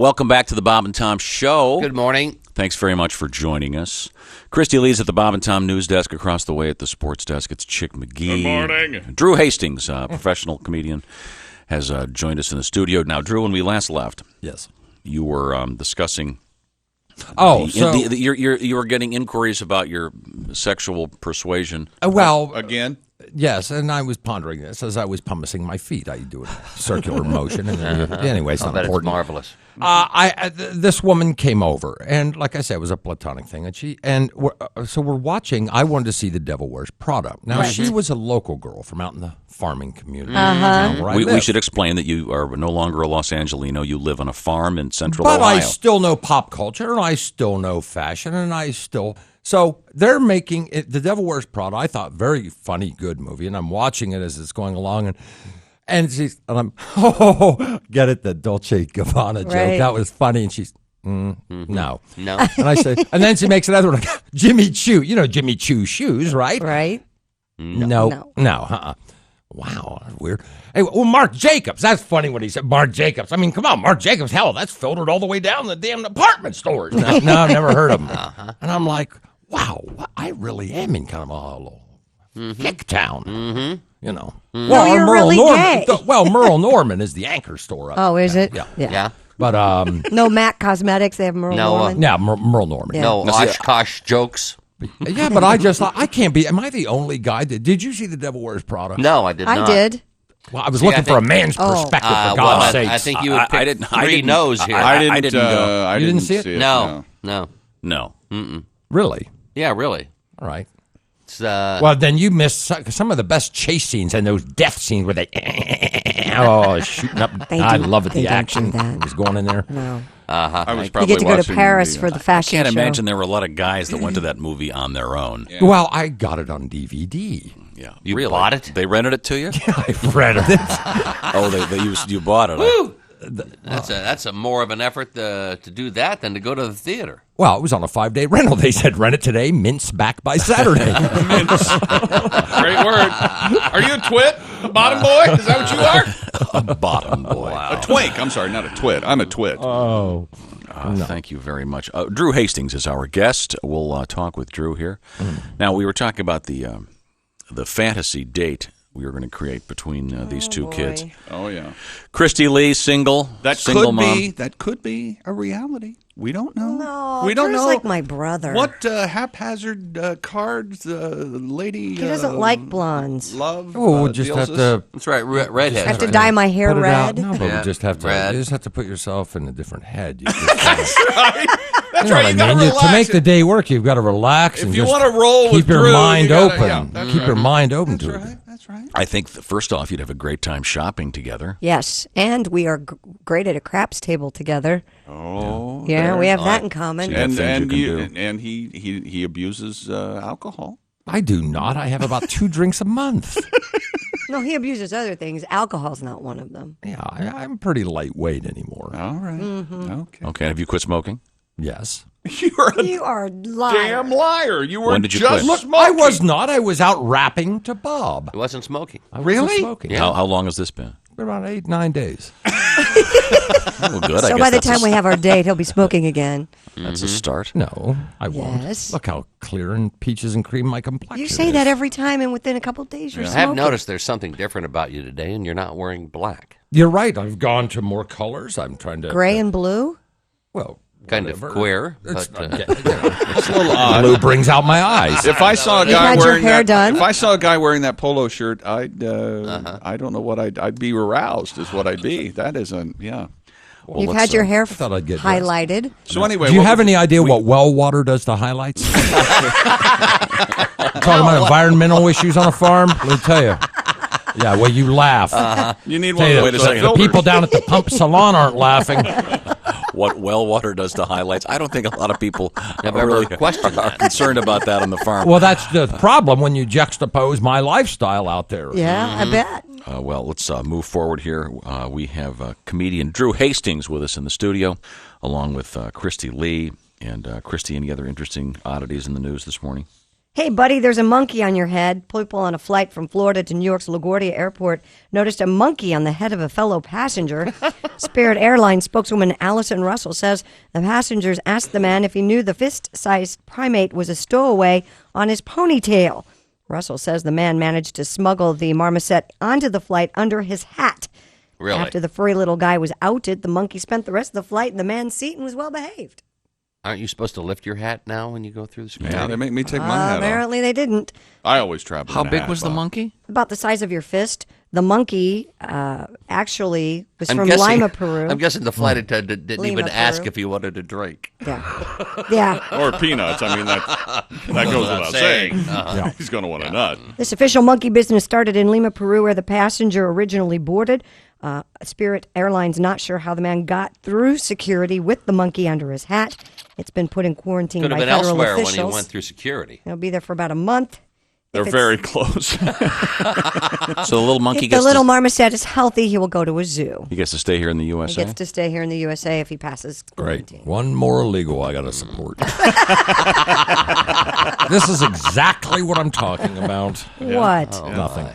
Welcome back to the Bob and Tom Show. Good morning. Thanks very much for joining us. Kristi Lee's at the Bob and Tom news desk. Across the way at the sports desk, it's Chick McGee. Good morning. Drew Hastings, professional comedian, has joined us in the studio. Now, Drew, when we last left, yes, you were discussing. You were getting inquiries about your sexual persuasion. Again? Yes, and I was pondering this as I was pumicing my feet. I do a circular motion. And anyway, it's not important. It's marvelous. This woman came over, and like I said, it was a platonic thing. So we're watching. I wanted to see The Devil Wears Prada. Now, she was a local girl from out in the farming community. We should explain that you are no longer a Los Angelino. You live on a farm in central Ohio. But I still know pop culture, and I still know fashion, and I still... So they're making it, The Devil Wears Prada. I thought very funny, good movie, and I'm watching it as it's going along, and I'm get it, the Dolce Gabbana joke. That was funny, and she's no. And I said, and then she makes another one, like, Jimmy Choo. You know Jimmy Choo shoes, right? Right. No. Wow, weird. Hey, well, Marc Jacobs. That's funny when he said Marc Jacobs. I mean, come on, Marc Jacobs. Hell, that's filtered all the way down the damn department stores. No, I've never heard of him. And I'm like, wow, I really am in kind of a little hick town. You know. Well, you're really gay. Merle Norman is the anchor store. Oh, is it? Yeah. But no MAC Cosmetics. They have Merle Norman. Yeah, Merle Norman. Yeah. No Oshkosh jokes. Yeah, but I just thought, I can't be. Am I the only guy that did you see The Devil Wears Prada? No, I did not. I did. Well, I was looking for a man's perspective, for God's sakes. I think you would pick three no's here. I didn't go. You didn't see it? No. No. Really? Yeah, really. All right. It's, well, then you missed some of the best chase scenes and those death scenes where they shooting up. I love it. The action was going in there. No. I was You probably get to go to watching Paris for the fashion I can't show. imagine there were a lot of guys that went to that movie on their own. Yeah. Well, I got it on DVD. Yeah, You really? bought it? They rented it to you? I read it. You bought it. Woo! That's a more of an effort to do that than to go to the theater. Well, it was on a 5-day rental. They said rent it today, mince back by Saturday. Great word. Are you a twit? Bottom boy? Is that what you are? A bottom boy. A twink. I'm sorry, not a twit. I'm a twit. Oh. Thank you very much. Drew Hastings is our guest. We'll talk with Drew here. Now, we were talking about the fantasy date we were going to create between these two kids. Oh, yeah. Kristi Lee, single mom. That could be a reality. We don't know. No, we don't Drew's know. like my brother. What haphazard cards the lady... He doesn't like blondes. Love Oh, we'll just have to That's right, redhead. I have to dye my hair put it out. red. No, but Yeah, we just have to. red. You just have to put yourself in a different head. You just, That's right. That's you know right. what You I gotta mean? relax. To make the day work, you've got to relax. If and you just wanna roll keep with your Drew, mind you gotta- open. yeah, that's Keep your mind open That's to it. right. That's right. I think, first off, you'd have a great time shopping together. Yes, and we are great at a craps table together. Oh, Yeah, we have that in common. Yeah. things and you can and he abuses alcohol. I do not. I have about 2 drinks a month. No, he abuses other things. Alcohol's not one of them. Yeah, I'm pretty lightweight anymore. All right. Okay. Okay, have you quit smoking? Yes. You are lying. Damn liar! You were When did you just quit? smoking. I was not. I was out rapping to Bob. It wasn't smoking. I wasn't Really? Smoking. How long has this been? About 8-9 days. Well, good. So by the time we have our date, he'll be smoking again. That's a start. No, I won't. Yes. Look how clear and peaches and cream my complexion You say is. that every time, and within a couple of days, you're I smoking. have noticed there's something different about you today, and you're not wearing black. You're right. I've gone to more colors. I'm trying to... Gray and blue? Well, Kind whatever. of queer, It's, but It's a little odd. blue brings out my eyes. If I saw a You've guy had your wearing hair that, done? if I saw a guy wearing that polo shirt, I don't know what I'd be aroused. Is what I'd be. That isn't. Yeah. Well, You've let's, had your hair thought I'd get highlighted. So anyway, Do you what have was- any idea what well water does to highlights? Talking about environmental issues on a farm? Let me tell you. Yeah, well, you laugh. You need Tell one. you, Wait a second. the people down at the pump salon aren't laughing. what well water does to highlights. I don't think a lot of people Have are ever really questioned are that. concerned about that on the farm. Well, that's the problem when you juxtapose my lifestyle out there. Yeah, I bet. Well, let's move forward here. We have comedian Drew Hastings with us in the studio, along with Kristi Lee. And, Kristi, any other interesting oddities in the news this morning? Hey, buddy, there's a monkey on your head. People on a flight from Florida to New York's LaGuardia Airport noticed a monkey on the head of a fellow passenger. Spirit Airlines spokeswoman Allison Russell says the passengers asked the man if he knew the fist-sized primate was a stowaway on his ponytail. Russell says the man managed to smuggle the marmoset onto the flight under his hat. Really? After the furry little guy was outed, the monkey spent the rest of the flight in the man's seat and was well behaved. Aren't you supposed to lift your hat now when you go through the security? Yeah, they make me take my hat off. Apparently they didn't. I always travel. How in a big hat, was the Bob. monkey? About the size of your fist. The monkey actually was I'm from guessing- Lima, Peru. I'm guessing the flight attendant didn't Lima, even ask Peru. if he wanted a drink. Yeah. Yeah. Or peanuts. I mean, that goes without saying. He's going to want a nut. This official monkey business started in Lima, Peru, where the passenger originally boarded. Spirit Airlines not sure how the man got through security with the monkey under his hat. It's been put in quarantine Could by have been federal elsewhere officials. when he went through security. He'll be there for about a month. They're If it's- very close. So the little monkey If the gets little to, marmoset is healthy, he will go to a zoo. he gets to stay here in the He USA. gets to stay here in the USA if he passes Great. quarantine. One more illegal I got to support. This is exactly what I'm talking about. What? Nothing.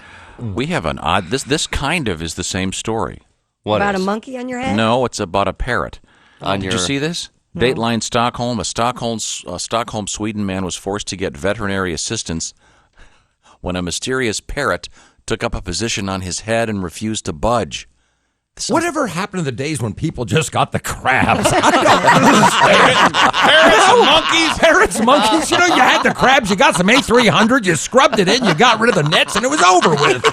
We have an odd. This kind of is the same story. What About is? a monkey on your head? No, it's about a parrot. On Did your- you see this? Dateline Stockholm. A Stockholm, Sweden man was forced to get veterinary assistance when a mysterious parrot took up a position on his head and refused to budge. Whatever happened to the days when people just got the crabs? Parrots, monkeys. You know, you had the crabs, you got some A300, you scrubbed it in, you got rid of the nets, and it was over with.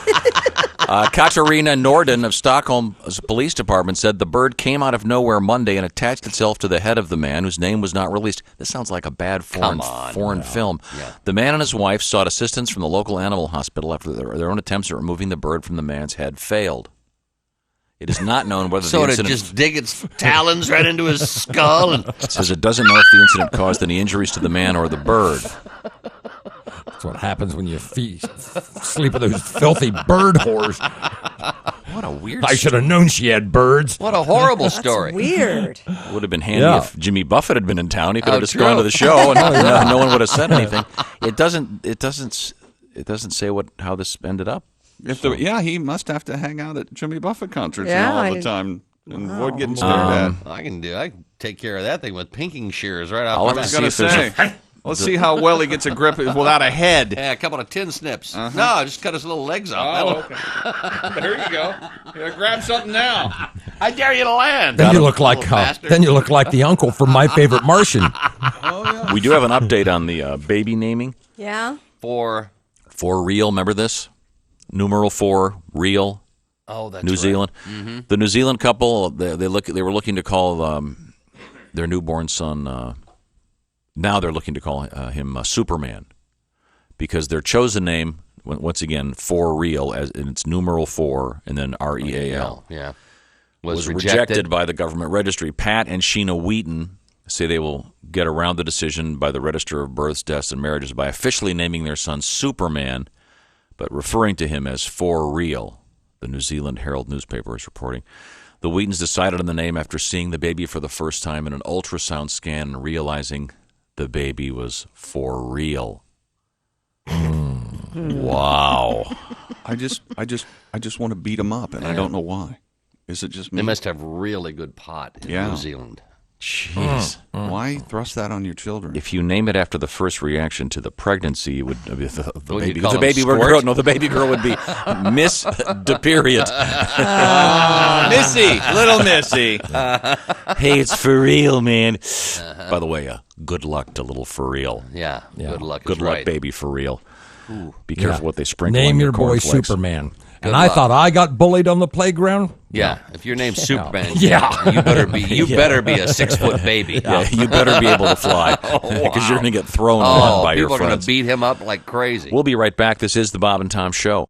Katarina Norden of Stockholm's police department said the bird came out of nowhere Monday and attached itself to the head of the man whose name was not released. This sounds like a bad foreign film. Yeah. The man and his wife sought assistance from the local animal hospital after their own attempts at removing the bird from the man's head failed. It is not known whether the Sort of incident just dig its talons right into his skull. And says it doesn't know if the incident caused any injuries to the man or the bird. That's what happens when you sleep with those filthy bird whores. What a weird I should have known she had birds. what a horrible story. Weird. Would have been handy Yeah. if Jimmy Buffett had been in town. He could have just true. gone to the show and no one would have said anything. It doesn't say how this ended up. He must have to hang out at Jimmy Buffett concerts Yeah, all the time and avoid getting stared at. I can take care of that thing with pinking shears right off I'll the have to bat. I see was if going to there's say, let's see how well he gets a grip without a head. Yeah, a couple of tin snips. No, just cut his little legs off. okay. There you go. Grab something now. I dare you to land. Then you look like Little bastard. then you look like the uncle from My Favorite Martian. We do have an update on the baby naming. Yeah. For real, remember this? Numeral 4, real. that's New right. Zealand. The New Zealand couple they were looking to call their newborn son. Now they're looking to call him Superman because their chosen name, once again, for real, and it's numeral 4 and then REAL, Yeah. was rejected by the government registry. Pat and Sheena Wheaton say they will get around the decision by the Register of Births, Deaths, and Marriages by officially naming their son Superman, but referring to him as For Real, the New Zealand Herald newspaper is reporting. The Wheatons decided on the name after seeing the baby for the first time in an ultrasound scan and realizing the baby was for real. Wow. I just want to beat him up, and I don't know why. Is it just me? They must have really good pot in Yeah. New Zealand. Jeez. Why thrust that on your children? If you name it after the first reaction to the pregnancy, it would the Would you baby call the him baby Squirt? girl. No, the baby girl would be Miss the period. Missy, little Missy. Hey, it's for real, man. By the way, good luck to little for real. Yeah. Good luck. Good is luck, right. baby, for real. Be careful what they sprinkle. Name on your boy cornflakes. Superman. And Good I luck. thought I got bullied on the playground. Yeah. If your name's Superman, Yeah. you better be a 6-foot baby. Yeah, you better be able to fly because you're going to get thrown by your people are going friends. to beat him up like crazy. We'll be right back. This is the Bob and Tom Show.